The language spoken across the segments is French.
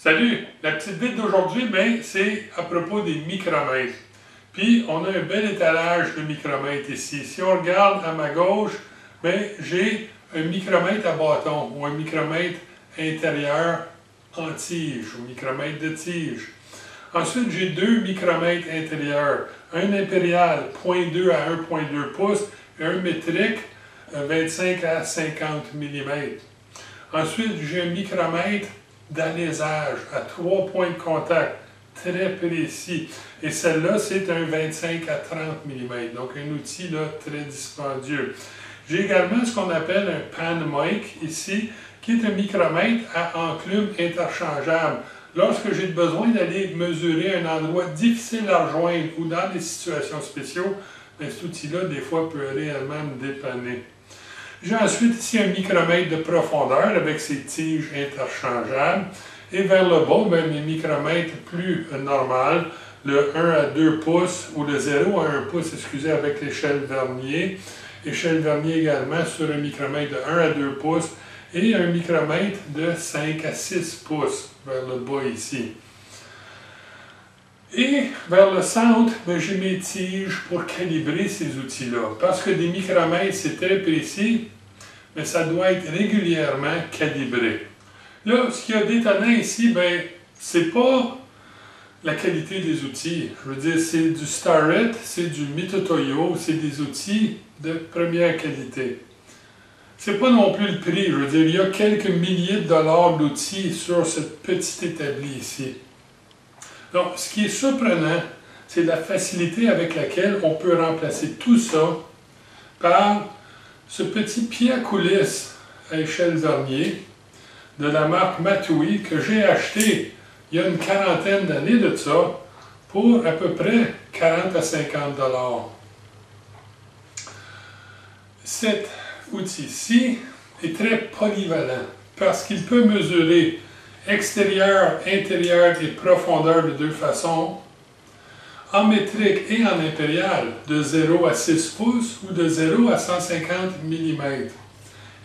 Salut! La petite bite d'aujourd'hui, c'est à propos des micromètres. Puis, on a un bel étalage de micromètres ici. Si on regarde à ma gauche, j'ai un micromètre à bâton ou un micromètre intérieur en tige ou micromètre de tige. Ensuite, j'ai deux micromètres intérieurs. Un impérial 0.2 à 1.2 pouces et un métrique 25 à 50 mm. Ensuite, j'ai un micromètre d'alésage à 3 points de contact, très précis. Et celle-là, c'est un 25 à 30 mm, donc un outil là, très dispendieux. J'ai également ce qu'on appelle un pan mic ici, qui est un micromètre à enclume interchangeable. Lorsque j'ai besoin d'aller mesurer un endroit difficile à rejoindre ou dans des situations spéciales, cet outil-là, des fois, peut réellement me dépanner. J'ai ensuite ici un micromètre de profondeur avec ses tiges interchangeables. Et vers le bas, mes micromètres plus normaux, le 1 à 2 pouces ou le 0 à 1 pouce, excusez, avec l'échelle Vernier. Échelle Vernier également sur un micromètre de 1 à 2 pouces et un micromètre de 5 à 6 pouces vers le bas ici. Et vers le centre, j'ai mes tiges pour calibrer ces outils-là. Parce que des micromètres, c'est très précis, mais ça doit être régulièrement calibré. Là, ce qu'il y a d'étonnant ici, c'est pas la qualité des outils. Je veux dire, c'est du Starrett, c'est du Mitutoyo, c'est des outils de première qualité. C'est pas non plus le prix. Je veux dire, il y a quelques milliers de dollars d'outils sur ce petit établi ici. Donc, ce qui est surprenant, c'est la facilité avec laquelle on peut remplacer tout ça par ce petit pied à coulisses à échelle Vernier de la marque Matui que j'ai acheté il y a une quarantaine d'années de ça pour à peu près 40 à 50 dollars. Cet outil-ci est très polyvalent parce qu'il peut mesurer extérieur, intérieur et profondeur de deux façons, en métrique et en impérial, de 0 à 6 pouces ou de 0 à 150 mm.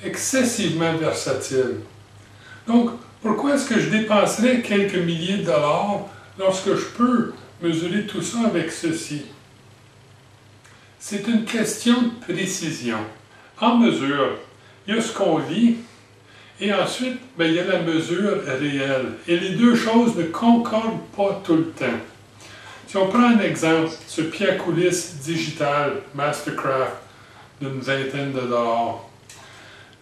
Excessivement versatile. Donc, pourquoi est-ce que je dépenserais quelques milliers de dollars lorsque je peux mesurer tout ça avec ceci? C'est une question de précision. En mesure, il y a ce qu'on lit, et ensuite, il y a la mesure réelle. Et les deux choses ne concordent pas tout le temps. Si on prend un exemple, ce pied à coulisses digital Mastercraft d'une vingtaine de dollars,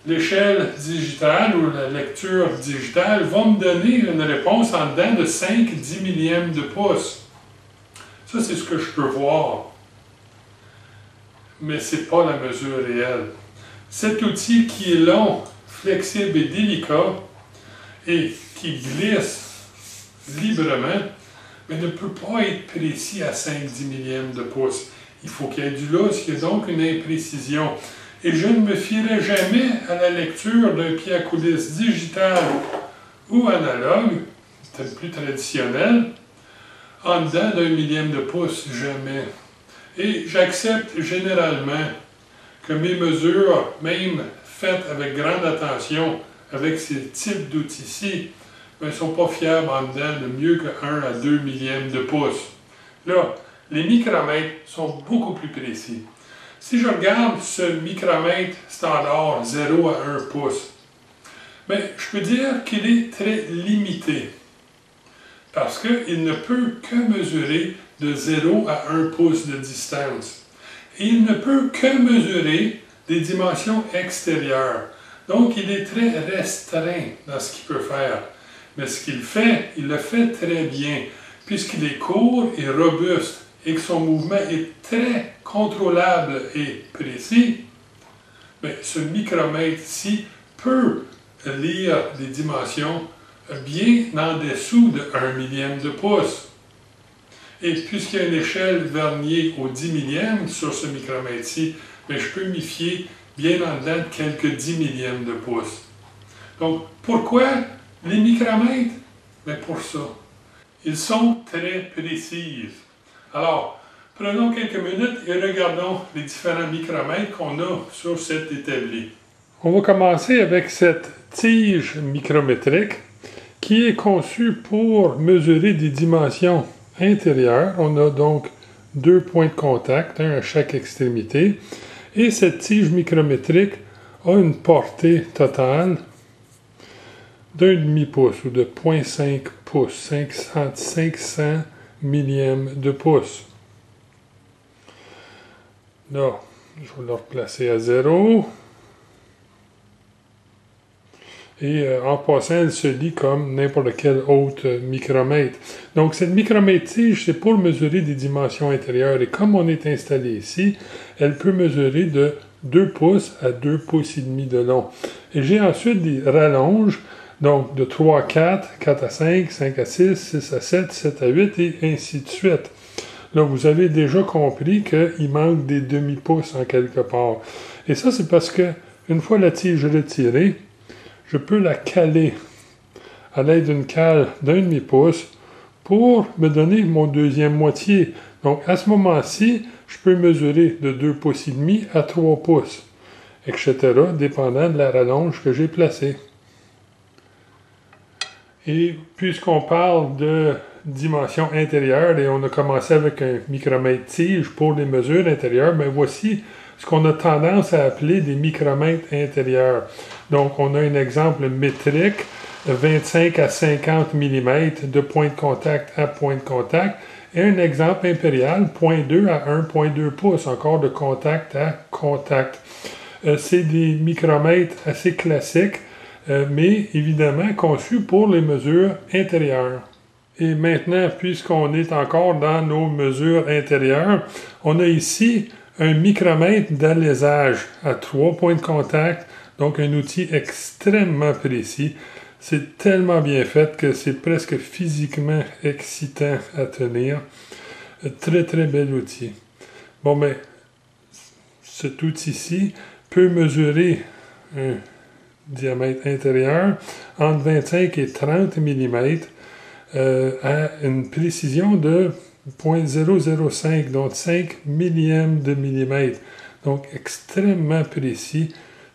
l'échelle digitale ou la lecture digitale va me donner une réponse en dedans de 5-10 millièmes de pouce. Ça, c'est ce que je peux voir. Mais ce n'est pas la mesure réelle. Cet outil qui est long, flexible et délicat et qui glisse librement, mais ne peut pas être précis à 5-10 millièmes de pouce. Il faut qu'il y ait du lousse, il y a donc une imprécision. Et je ne me fierai jamais à la lecture d'un pied à coulisses digital ou analogue, peut-être plus traditionnel, en dedans d'un millième de pouce, jamais. Et j'accepte généralement que mes mesures, même faites avec grande attention, avec ces types d'outils-ci, ne sont pas fiables en dedans de mieux que 1 à 2 millièmes de pouce. Là, les micromètres sont beaucoup plus précis. Si je regarde ce micromètre standard 0 à 1 pouce, je peux dire qu'il est très limité parce qu'il ne peut que mesurer de 0 à 1 pouce de distance. Et il ne peut que mesurer des dimensions extérieures. Donc, il est très restreint dans ce qu'il peut faire. Mais ce qu'il fait, il le fait très bien, puisqu'il est court et robuste et que son mouvement est très contrôlable et précis. Ce micromètre-ci peut lire des dimensions bien en dessous de 1 millième de pouce. Et puisqu'il y a une échelle Vernier au 10 millième sur ce micromètre-ci, je peux m'y fier bien en dedans de quelques 10 millièmes de pouce. Donc, pourquoi les micromètres? Pour ça. Ils sont très précis. Alors, prenons quelques minutes et regardons les différents micromètres qu'on a sur cet établi. On va commencer avec cette tige micrométrique qui qui est conçu pour mesurer des dimensions intérieures. On a donc 2 points de contact, un à chaque extrémité. Et cette tige micrométrique a une portée totale d'un demi-pouce ou de 0,5 pouces, 500 millièmes de pouce. Là, je vais le replacer à 0. Et en passant, elle se lit comme n'importe quel autre micromètre. Donc, cette micromètre-tige, c'est pour mesurer des dimensions intérieures. Et comme on est installé ici, elle peut mesurer de 2 pouces à 2 pouces et demi de long. Et j'ai ensuite des rallonges, donc de 3 à 4, 4 à 5, 5 à 6, 6 à 7, 7 à 8 et ainsi de suite. Là, vous avez déjà compris qu'il manque des demi-pouces en quelque part. Et ça, c'est parce que une fois la tige retirée, je peux la caler à l'aide d'une cale d'un demi-pouce pour me donner mon deuxième moitié. Donc, à ce moment-ci, je peux mesurer de 2 pouces et demi à 3 pouces, etc., dépendant de la rallonge que j'ai placée. Et puisqu'on parle de dimension intérieure, et on a commencé avec un micromètre tige pour les mesures intérieures, mais voici ce qu'on a tendance à appeler des micromètres intérieurs. Donc, on a un exemple métrique, 25 à 50 mm de point de contact à point de contact, et un exemple impérial, 0,2 à 1,2 pouces, encore de contact à contact. C'est des micromètres assez classiques, mais évidemment conçus pour les mesures intérieures. Et maintenant, puisqu'on est encore dans nos mesures intérieures, on a ici un micromètre d'alésage à 3 points de contact, donc un outil extrêmement précis. C'est tellement bien fait que c'est presque physiquement excitant à tenir. Très, très bel outil. Bon, mais cet outil-ci peut mesurer un diamètre intérieur entre 25 et 30 mm à une précision de 0,005, donc 5 millièmes de millimètre. Donc, extrêmement précis.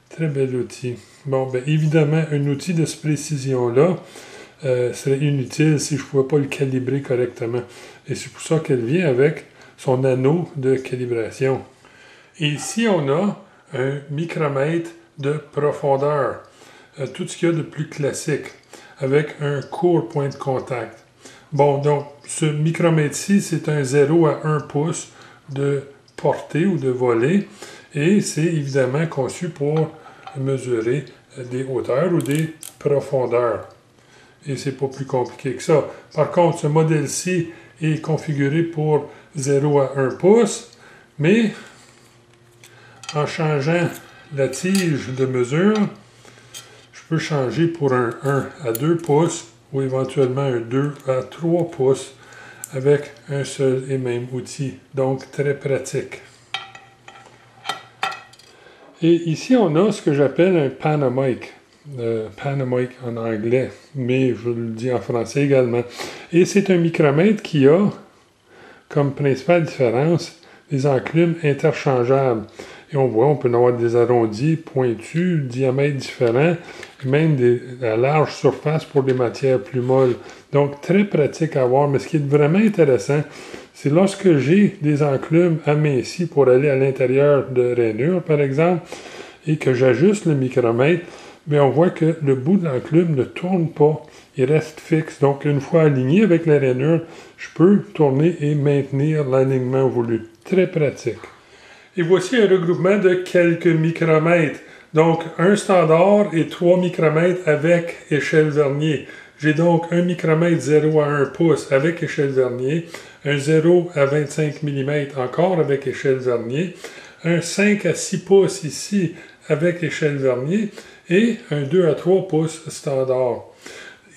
Très bel outil. Bon, bien évidemment, un outil de cette précision-là serait inutile si je ne pouvais pas le calibrer correctement. Et c'est pour ça qu'elle vient avec son anneau de calibration. Et ici, on a un micromètre de profondeur. Tout ce qu'il y a de plus classique, avec un court point de contact. Bon, donc, ce micromètre-ci, c'est un 0 à 1 pouce de portée ou de volée, et c'est évidemment conçu pour mesurer des hauteurs ou des profondeurs. Et c'est pas plus compliqué que ça. Par contre, ce modèle-ci est configuré pour 0 à 1 pouce, mais en changeant la tige de mesure, je peux changer pour un 1 à 2 pouces ou éventuellement un 2 à 3 pouces avec un seul et même outil. Donc, très pratique. Et ici, on a ce que j'appelle un Panamic. Panamic en anglais, mais je le dis en français également. Et c'est un micromètre qui a comme principale différence des enclumes interchangeables. Et on voit, on peut avoir des arrondis, pointus, diamètres différents, même à large surface pour des matières plus molles. Donc, très pratique à avoir. Mais ce qui est vraiment intéressant, c'est lorsque j'ai des enclumes amincis pour aller à l'intérieur de rainures, par exemple, et que j'ajuste le micromètre, bien, on voit que le bout de l'enclume ne tourne pas. Il reste fixe. Donc, une fois aligné avec la rainure, je peux tourner et maintenir l'alignement voulu. Très pratique. Et voici un regroupement de quelques micromètres. Donc, un standard et 3 micromètres avec échelle vernier. J'ai donc un micromètre 0 à 1 pouce avec échelle vernier, un 0 à 25 mm encore avec échelle vernier, un 5 à 6 pouces ici avec échelle vernier et un 2 à 3 pouces standard.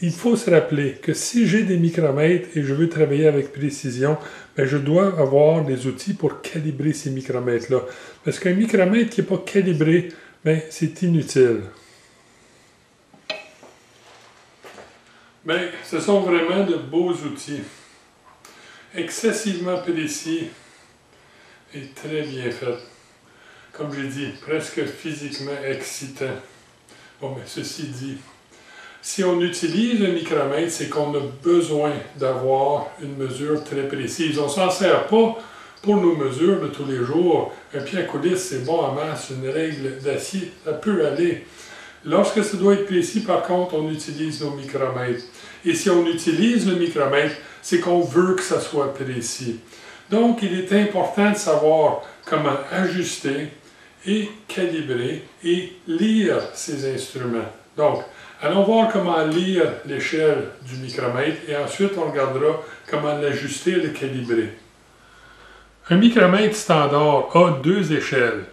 Il faut se rappeler que si j'ai des micromètres et je veux travailler avec précision, bien, je dois avoir des outils pour calibrer ces micromètres-là. Parce qu'un micromètre qui n'est pas calibré, bien, c'est inutile. Bien, ce sont vraiment de beaux outils. Excessivement précis et très bien faits. Comme j'ai dit, presque physiquement excitant. Bon, mais ceci dit, Si on utilise le micromètre, c'est qu'on a besoin d'avoir une mesure très précise. On ne s'en sert pas pour nos mesures de tous les jours. Un pied à coulisse, c'est bon à masse, une règle d'acier, ça peut aller. Lorsque ça doit être précis, par contre, on utilise nos micromètres. Et si on utilise le micromètre, c'est qu'on veut que ça soit précis. Donc, il est important de savoir comment ajuster et calibrer et lire ces instruments. Donc, allons voir comment lire l'échelle du micromètre et ensuite on regardera comment l'ajuster et le calibrer. Un micromètre standard a deux échelles,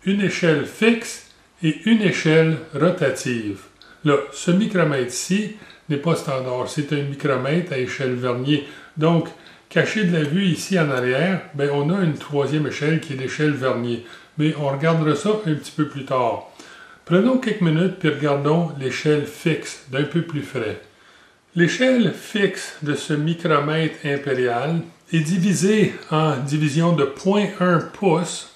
une échelle fixe et une échelle rotative. Là, ce micromètre-ci n'est pas standard, c'est un micromètre à échelle vernier. Donc, caché de la vue ici en arrière, ben, on a une troisième échelle qui est l'échelle vernier. Mais on regardera ça un petit peu plus tard. Prenons quelques minutes puis regardons l'échelle fixe d'un peu plus près. L'échelle fixe de ce micromètre impérial est divisée en divisions de 0,1 pouce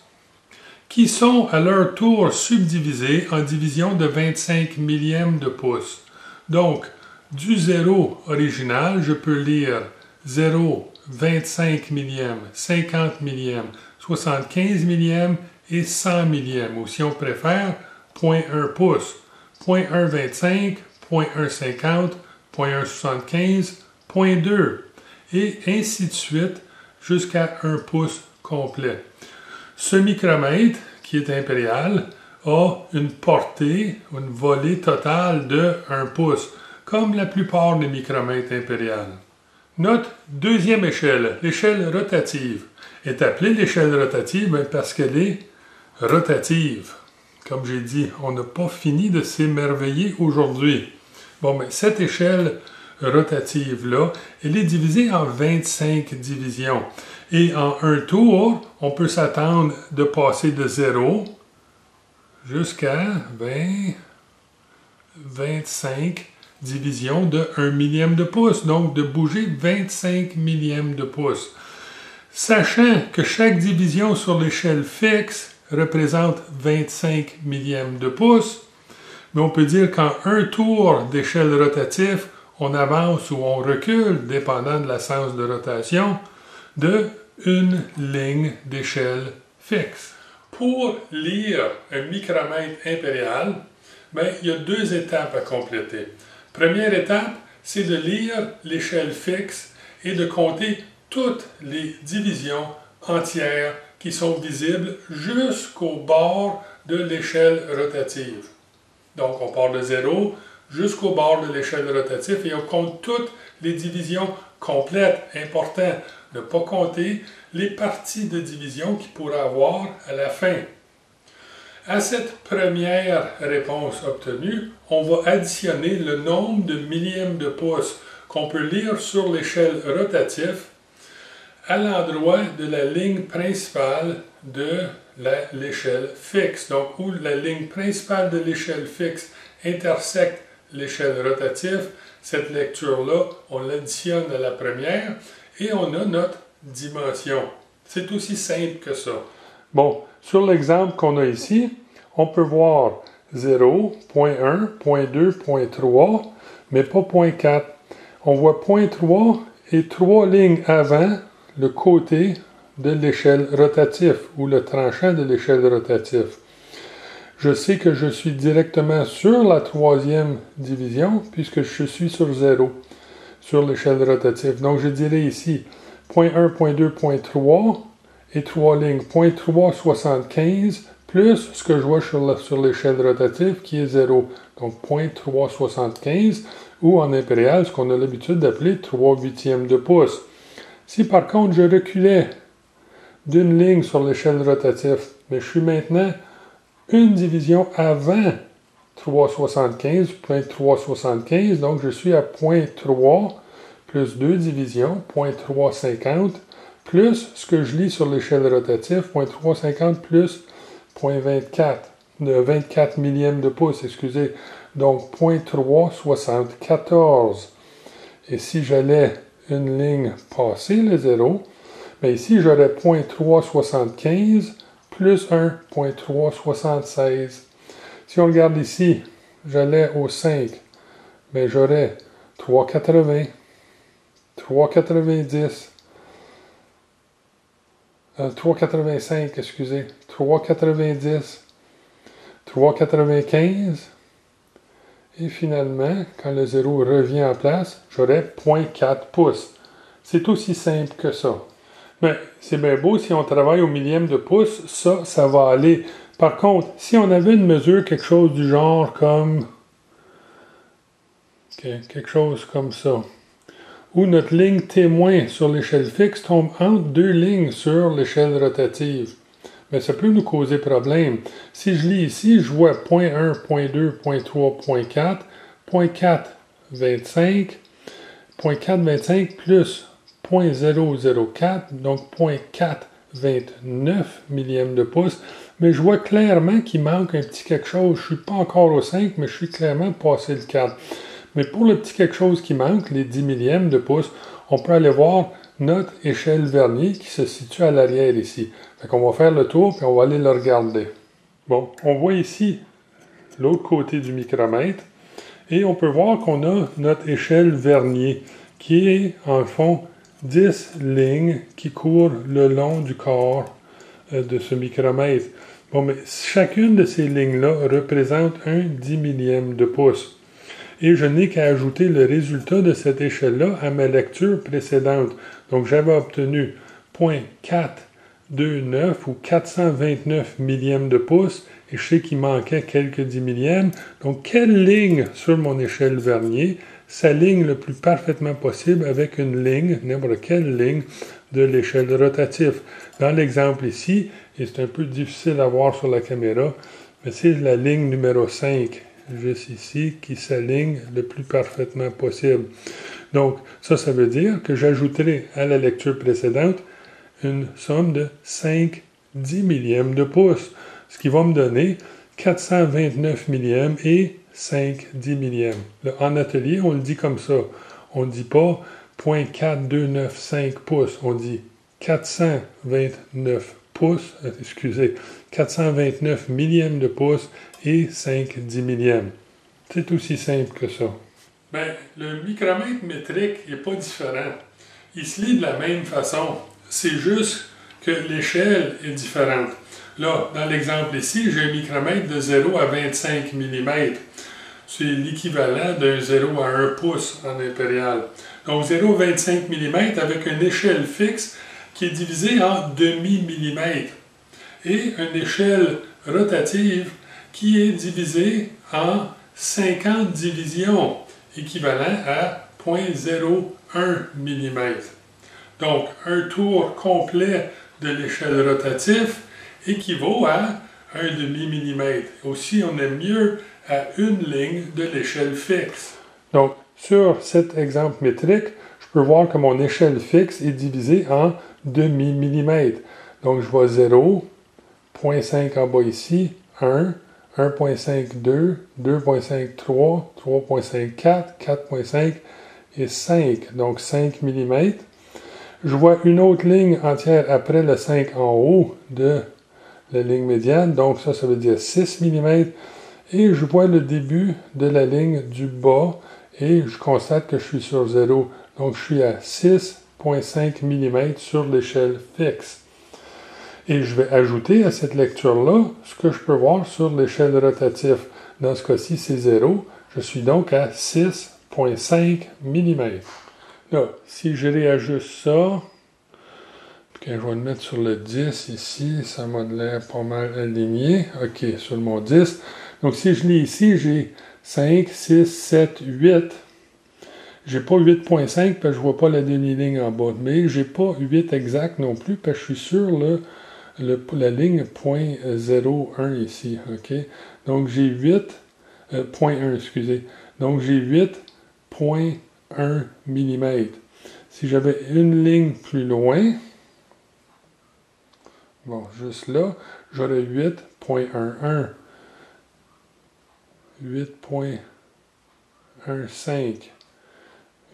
qui sont à leur tour subdivisées en divisions de 25 millièmes de pouce. Donc, du 0 original, je peux lire 0, 25 millièmes, 50 millièmes, 75 millièmes et 100 millièmes, ou si on préfère, 0,1 pouce, 0,125, 0,150, 0,175, 0,2, et ainsi de suite jusqu'à 1 pouce complet. Ce micromètre, qui est impérial, a une portée, une volée totale de 1 pouce, comme la plupart des micromètres impériaux. Notre deuxième échelle, l'échelle rotative, est appelée l'échelle rotative parce qu'elle est rotative. Comme j'ai dit, on n'a pas fini de s'émerveiller aujourd'hui. Bon, mais cette échelle rotative-là, elle est divisée en 25 divisions. Et en un tour, on peut s'attendre de passer de 0 jusqu'à 25 divisions de 1 millième de pouce. Donc, de bouger 25 millièmes de pouce. Sachant que chaque division sur l'échelle fixe représente 25 millièmes de pouce, mais on peut dire qu'en un tour d'échelle rotative, on avance ou on recule, dépendant de la sens de rotation, de une ligne d'échelle fixe. Pour lire un micromètre impérial, il y a deux étapes à compléter. Première étape, c'est de lire l'échelle fixe et de compter toutes les divisions entières qui sont visibles jusqu'au bord de l'échelle rotative. Donc, on part de 0 jusqu'au bord de l'échelle rotative et on compte toutes les divisions complètes. Important, ne pas compter les parties de division qu'il pourrait avoir à la fin. À cette première réponse obtenue, on va additionner le nombre de millièmes de pouce qu'on peut lire sur l'échelle rotative à l'endroit de la ligne principale de l'échelle fixe. Donc, où la ligne principale de l'échelle fixe intersecte l'échelle rotative, cette lecture-là, on l'additionne à la première et on a notre dimension. C'est aussi simple que ça. Bon, sur l'exemple qu'on a ici, on peut voir 0, 0.1, 0.2, 0.3, mais pas 0.4. On voit 0.3 et 3 lignes avant le côté de l'échelle rotative ou le tranchant de l'échelle rotative. Je sais que je suis directement sur la troisième division puisque je suis sur 0 sur l'échelle rotative. Donc je dirais ici 0.1, 0.2, 0.3 et 3 lignes 0.375 plus ce que je vois sur l'échelle rotative qui est 0. Donc 0.375 ou en impérial ce qu'on a l'habitude d'appeler 3 huitièmes de pouce. Si par contre je reculais d'une ligne sur l'échelle rotative, mais je suis maintenant une division avant 3,75, 0.375, donc je suis à 0.3 plus 2 divisions, 0.350, plus ce que je lis sur l'échelle rotative, 0.350 plus 0.24, de 24 millièmes de pouce, excusez, donc 0.374. Et si j'allais une ligne passer le 0, mais ici j'aurais 0.375 plus 1, 0.376. Si on regarde ici, j'allais au 5, mais j'aurais 3,80, 3,90, 3,85, excusez, 3,90, 3,95, et finalement, quand le 0 revient en place, j'aurai 0,4 pouces. C'est aussi simple que ça. Mais c'est bien beau, si on travaille au millième de pouce, ça va aller. Par contre, si on avait une mesure, quelque chose du genre comme... quelque chose comme ça, où notre ligne témoin sur l'échelle fixe tombe entre deux lignes sur l'échelle rotative. Mais ça peut nous causer problème. Si je lis ici, je vois 0.1, 0.2, 0.3, 0.4, 0.425, 0.425 plus 0.004, donc 0.429 millième de pouce. Mais je vois clairement qu'il manque un petit quelque chose. Je ne suis pas encore au 5, mais je suis clairement passé le 4. Mais pour le petit quelque chose qui manque, les 10 millièmes de pouce, on peut aller voir notre échelle vernier qui se situe à l'arrière ici. Fait qu'on va faire le tour puis on va aller le regarder. Bon, on voit ici l'autre côté du micromètre et on peut voir qu'on a notre échelle vernier qui est en fond 10 lignes qui courent le long du corps de ce micromètre. Bon, mais chacune de ces lignes-là représente un 10 millième de pouce. Et je n'ai qu'à ajouter le résultat de cette échelle-là à ma lecture précédente. Donc, j'avais obtenu 0.429 ou 429 millièmes de pouce, et je sais qu'il manquait quelques 10 millièmes. Donc, quelle ligne sur mon échelle vernier s'aligne le plus parfaitement possible avec une ligne, n'importe quelle ligne, de l'échelle rotative? Dans l'exemple ici, et c'est un peu difficile à voir sur la caméra, mais c'est la ligne numéro 5. Juste ici, qui s'aligne le plus parfaitement possible. Donc, ça veut dire que j'ajouterai à la lecture précédente une somme de 5 10 millièmes de pouce, ce qui va me donner 429 millièmes et 5 10 millièmes. Là, en atelier, on le dit comme ça. On ne dit pas 0.4295 pouces, on dit 429 pouces, 429 millièmes de pouce et 5 10 millièmes. C'est aussi simple que ça. Bien, le micromètre métrique n'est pas différent. Il se lit de la même façon. C'est juste que l'échelle est différente. Là, dans l'exemple ici, j'ai un micromètre de 0 à 25 mm. C'est l'équivalent d'un 0 à 1 pouce en impérial. Donc 0 à 25 mm avec une échelle fixe qui est divisée en demi-millimètre et une échelle rotative qui est divisée en 50 divisions, équivalent à 0.01 mm. Donc, un tour complet de l'échelle rotative équivaut à un demi-millimètre. Aussi, on est mieux à une ligne de l'échelle fixe. Donc, sur cet exemple métrique, je peux voir que mon échelle fixe est divisée en demi-millimètre. Donc, je vois 0, 0.5 en bas ici, 1, 1.52, 2.53, 3.54, 4.5 et 5, donc 5 mm. Je vois une autre ligne entière après le 5 en haut de la ligne médiane, donc ça veut dire 6 mm. Et je vois le début de la ligne du bas et je constate que je suis sur 0. Donc je suis à 6.5 mm sur l'échelle fixe. Et je vais ajouter à cette lecture-là ce que je peux voir sur l'échelle rotative. Dans ce cas-ci, c'est 0. Je suis donc à 6.5 mm. Là, si je réajuste ça, je vais le mettre sur le 10 ici, ça m'a l'air pas mal aligné. OK, sur mon 10. Donc, si je lis ici, j'ai 5, 6, 7, 8. J'ai pas 8.5 parce que je vois pas la demi-ligne en bas. Mais j'ai pas 8 exact non plus parce que je suis sur la ligne 0.01 ici. OK? Donc, j'ai 8.1, excusez. Donc, j'ai 8.1 mm. Si j'avais une ligne plus loin, bon, juste là, j'aurais 8.11. 8.15,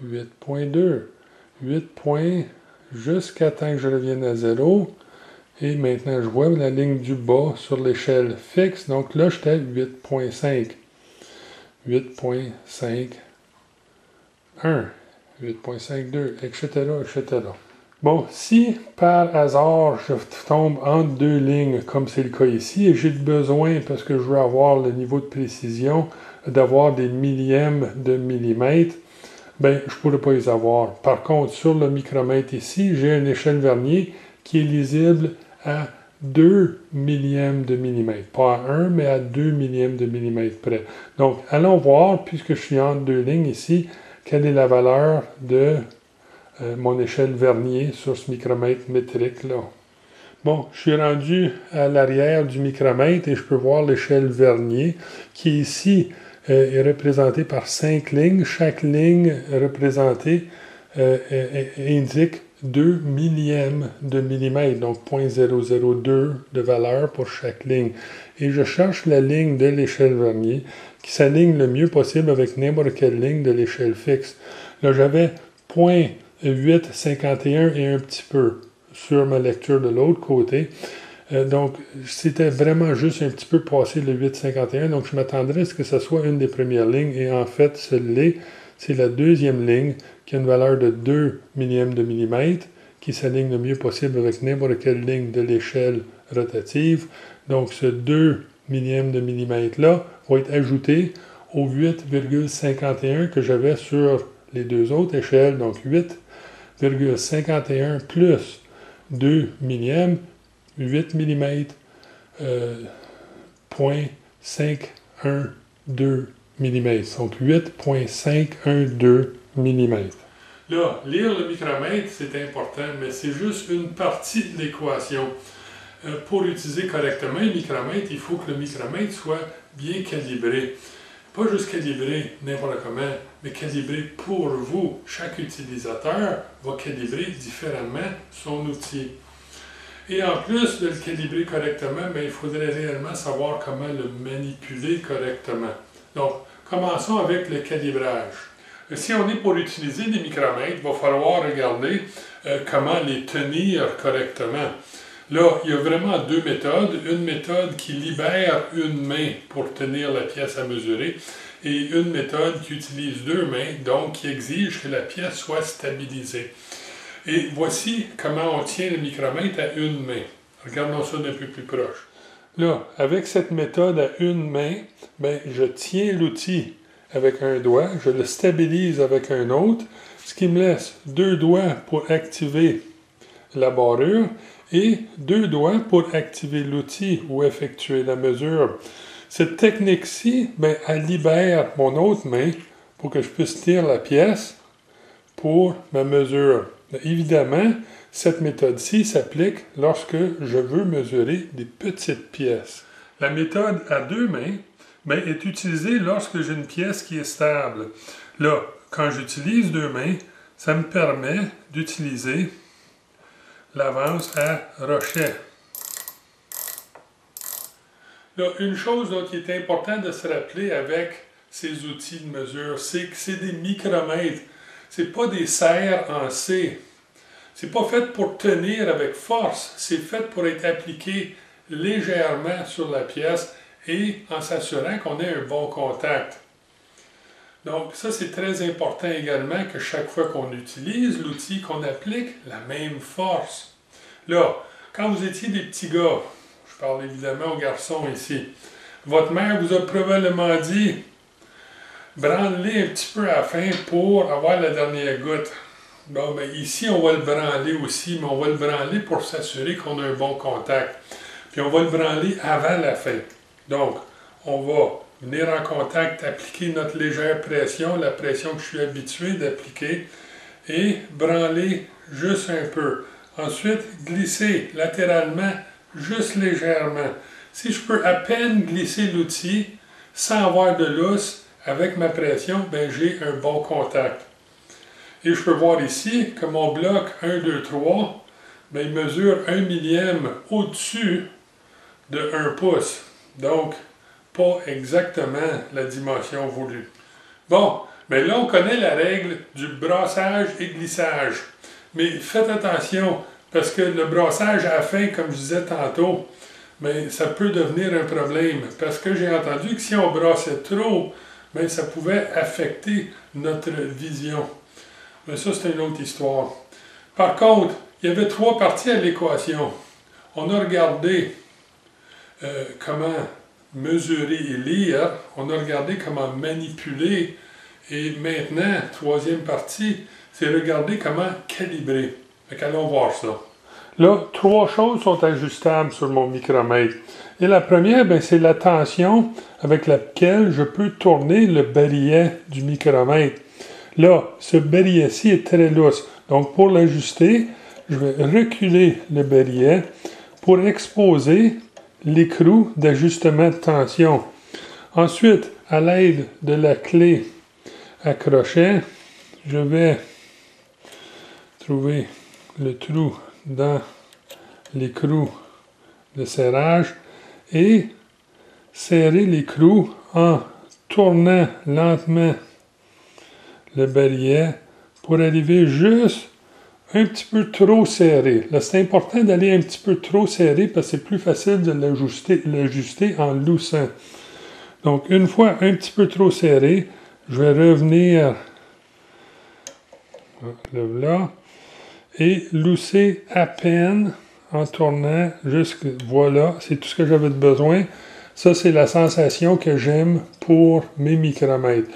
8.2, 8. Jusqu'à temps que je revienne à 0. Et maintenant, je vois la ligne du bas sur l'échelle fixe. Donc là, j'étais à 8.5. 8.5 8.1, 8.52, etc., etc. Bon, si par hasard je tombe entre deux lignes, comme c'est le cas ici, et j'ai besoin, parce que je veux avoir le niveau de précision, d'avoir des millièmes de millimètre, ben, je ne pourrais pas les avoir. Par contre, sur le micromètre ici, j'ai une échelle vernier qui est lisible à 2 millièmes de millimètre. Pas à 1, mais à 2 millièmes de millimètre près. Donc, allons voir, puisque je suis entre deux lignes ici, quelle est la valeur de mon échelle vernier sur ce micromètre métrique-là. Bon, je suis rendu à l'arrière du micromètre et je peux voir l'échelle vernier qui ici est représentée par 5 lignes. Chaque ligne représentée indique 2 millièmes de millimètre, donc 0.002 de valeur pour chaque ligne. Et je cherche la ligne de l'échelle vernier qui s'aligne le mieux possible avec n'importe quelle ligne de l'échelle fixe. Là, j'avais 0.851 et un petit peu sur ma lecture de l'autre côté. Donc, c'était vraiment juste un petit peu passé le 8,51. Donc, je m'attendrais à ce que ce soit une des premières lignes. Et en fait, c'est la deuxième ligne qui a une valeur de 2 millièmes de millimètre qui s'aligne le mieux possible avec n'importe quelle ligne de l'échelle rotative. Donc, ce 2 millièmes de millimètre-là va être ajouté au 8,51 que j'avais sur les deux autres échelles. Donc, 8,51 plus 2 millièmes, 8 mm, 0.512 mm. Donc 8.512 mm. Là, lire le micromètre, c'est important, mais c'est juste une partie de l'équation. Pour utiliser correctement le micromètre, il faut que le micromètre soit bien calibré. Pas juste calibré n'importe comment, mais calibré pour vous. Chaque utilisateur va calibrer différemment son outil. Et en plus de le calibrer correctement, il faudrait réellement savoir comment le manipuler correctement. Donc, commençons avec le calibrage. Si on est pour utiliser des micromètres, il va falloir regarder comment les tenir correctement. Là, il y a vraiment deux méthodes. Une méthode qui libère une main pour tenir la pièce à mesurer et une méthode qui utilise deux mains, donc qui exige que la pièce soit stabilisée. Et voici comment on tient le micromètre à une main. Regardons ça d'un peu plus proche. Là, avec cette méthode à une main, je tiens l'outil avec un doigt, je le stabilise avec un autre, ce qui me laisse deux doigts pour activer la barrure et deux doigts pour activer l'outil ou effectuer la mesure. Cette technique-ci, elle libère mon autre main pour que je puisse tenir la pièce pour ma mesure. Évidemment, cette méthode-ci s'applique lorsque je veux mesurer des petites pièces. La méthode à deux mains est utilisée lorsque j'ai une pièce qui est stable. Là, quand j'utilise deux mains, ça me permet d'utiliser l'avance à rochet. Là, une chose qui est importante de se rappeler avec ces outils de mesure, c'est que c'est des micromètres. Ce n'est pas des serres en C. Ce n'est pas fait pour tenir avec force, c'est fait pour être appliqué légèrement sur la pièce et en s'assurant qu'on ait un bon contact. Donc ça, c'est très important également que chaque fois qu'on utilise l'outil, qu'on applique la même force. Là, quand vous étiez des petits gars, je parle évidemment aux garçons ici, votre mère vous a probablement dit « branle-les un petit peu à la fin pour avoir la dernière goutte ». Bon, ici, on va le branler aussi, mais on va le branler pour s'assurer qu'on a un bon contact. Puis on va le branler avant la fin. Donc, on va venir en contact, appliquer notre légère pression, la pression que je suis habitué d'appliquer, et branler juste un peu. Ensuite, glisser latéralement, juste légèrement. Si je peux à peine glisser l'outil sans avoir de lousse avec ma pression, j'ai un bon contact. Et je peux voir ici que mon bloc 1, 2, 3, il mesure 1 millième au-dessus de 1 pouce. Donc, pas exactement la dimension voulue. Bon, là, on connaît la règle du brassage et glissage. Mais faites attention, parce que le brassage à la fin, comme je disais tantôt, ça peut devenir un problème. Parce que j'ai entendu que si on brassait trop mais ça pouvait affecter notre vision. Mais ça, c'est une autre histoire. Par contre, il y avait 3 parties à l'équation. On a regardé comment mesurer et lire, on a regardé comment manipuler, et maintenant, 3e partie, c'est regarder comment calibrer. Fait qu'allons voir ça. Là, 3 choses sont ajustables sur mon micromètre. Et la première, c'est la tension avec laquelle je peux tourner le barillet du micromètre. Là, ce barillet-ci est très lousse. Donc, pour l'ajuster, je vais reculer le barillet pour exposer l'écrou d'ajustement de tension. Ensuite, à l'aide de la clé à crochet, je vais trouver le trou dans l'écrou de serrage et serrer l'écrou en tournant lentement le barillet pour arriver juste un petit peu trop serré. Là, c'est important d'aller un petit peu trop serré parce que c'est plus facile de l'ajuster en loussant. Donc, une fois un petit peu trop serré, je vais revenir là et lousser à peine en tournant jusque voilà, c'est tout ce que j'avais besoin. Ça, c'est la sensation que j'aime pour mes micromètres.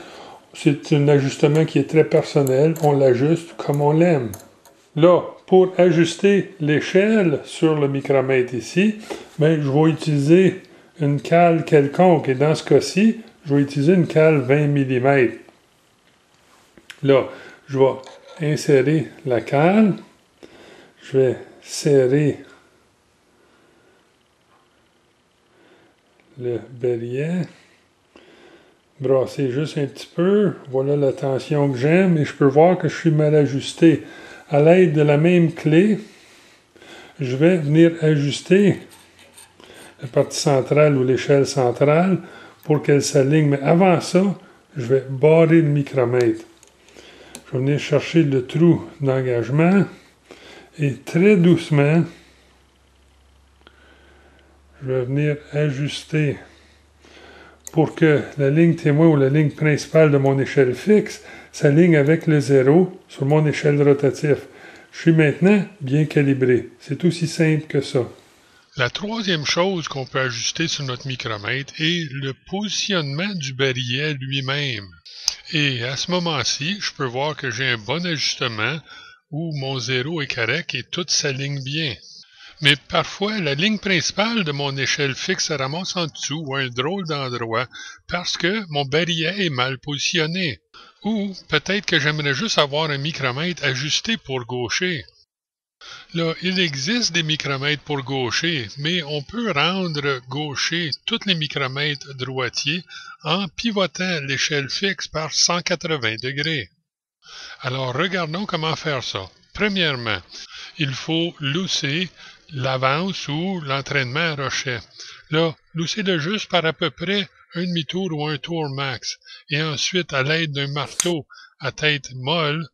C'est un ajustement qui est très personnel, on l'ajuste comme on l'aime. Là, pour ajuster l'échelle sur le micromètre ici, je vais utiliser une cale quelconque, et dans ce cas-ci, je vais utiliser une cale 20 mm. Là, je vais insérer la cale, je vais serrer le barillet, brasser juste un petit peu, voilà la tension que j'aime, et je peux voir que je suis mal ajusté. À l'aide de la même clé, je vais venir ajuster la partie centrale ou l'échelle centrale pour qu'elle s'aligne. Mais avant ça, je vais barrer le micromètre. Je vais venir chercher le trou d'engagement et très doucement, je vais venir ajuster pour que la ligne témoin ou la ligne principale de mon échelle fixe s'aligne avec le 0 sur mon échelle rotative. Je suis maintenant bien calibré. C'est aussi simple que ça. La 3e chose qu'on peut ajuster sur notre micromètre est le positionnement du barillet lui-même. Et à ce moment-ci, je peux voir que j'ai un bon ajustement où mon 0 est correct et tout s'aligne bien. Mais parfois, la ligne principale de mon échelle fixe se ramasse en dessous ou à un drôle d'endroit parce que mon barillet est mal positionné. Ou peut-être que j'aimerais juste avoir un micromètre ajusté pour gaucher. Là, il existe des micromètres pour gaucher, mais on peut rendre gaucher tous les micromètres droitiers en pivotant l'échelle fixe par 180 degrés. Alors, regardons comment faire ça. Premièrement, il faut lousser l'avance ou l'entraînement à rochet. Là, loussez-le juste par à peu près un demi-tour ou un tour max. Et ensuite, à l'aide d'un marteau à tête molle,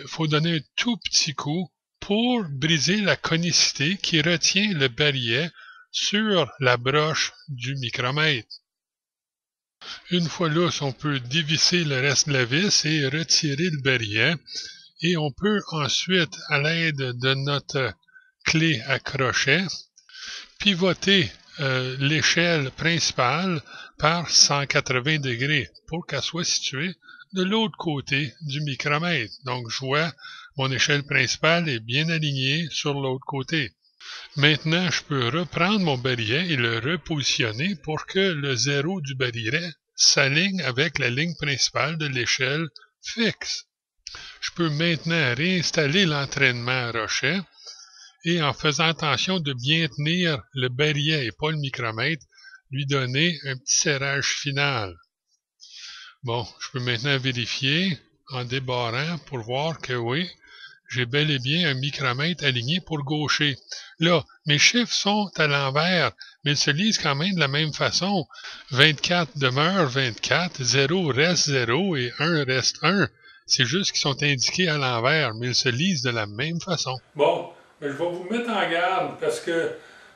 faut donner un tout petit coup pour briser la conicité qui retient le barillet sur la broche du micromètre. Une fois lousse, on peut dévisser le reste de la vis et retirer le barillet. Et on peut ensuite, à l'aide de notre clé à crochet, pivoter l'échelle principale par 180 degrés pour qu'elle soit située de l'autre côté du micromètre. Donc, je vois mon échelle principale est bien alignée sur l'autre côté. Maintenant, je peux reprendre mon barillet et le repositionner pour que le 0 du barillet s'aligne avec la ligne principale de l'échelle fixe. Je peux maintenant réinstaller l'entraînement à rochet et en faisant attention de bien tenir le barillet et pas le micromètre, lui donner un petit serrage final. Bon, je peux maintenant vérifier en débarrant pour voir que oui, j'ai bel et bien un micromètre aligné pour gaucher. Là, mes chiffres sont à l'envers, mais ils se lisent quand même de la même façon. 24 demeure 24, 0 reste 0 et 1 reste 1. C'est juste qu'ils sont indiqués à l'envers, mais ils se lisent de la même façon. Bon, mais je vais vous mettre en garde parce que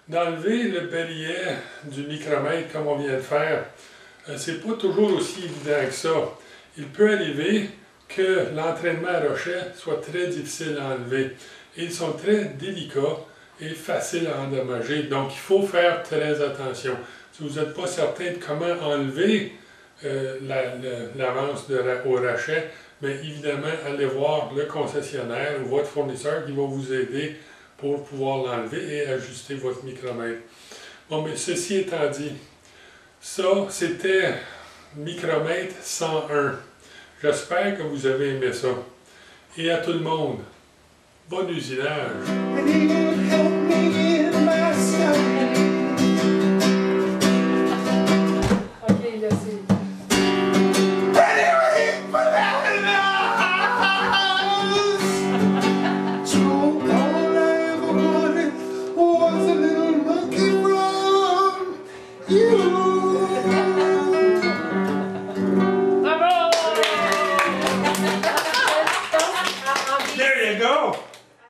d'enlever le barillet du micromètre comme on vient de faire, c'est pas toujours aussi évident que ça. Il peut arriver que l'entraînement à rochet soit très difficile à enlever. Et ils sont très délicats et faciles à endommager. Donc, il faut faire très attention. Si vous n'êtes pas certain de comment enlever l'avance au rachet, bien évidemment, allez voir le concessionnaire ou votre fournisseur qui va vous aider pour pouvoir l'enlever et ajuster votre micromètre. Bon, mais ceci étant dit, ça, c'était Micromètre 101. J'espère que vous avez aimé ça. Et à tout le monde, bon usinage! Ok, là c'est... There you go!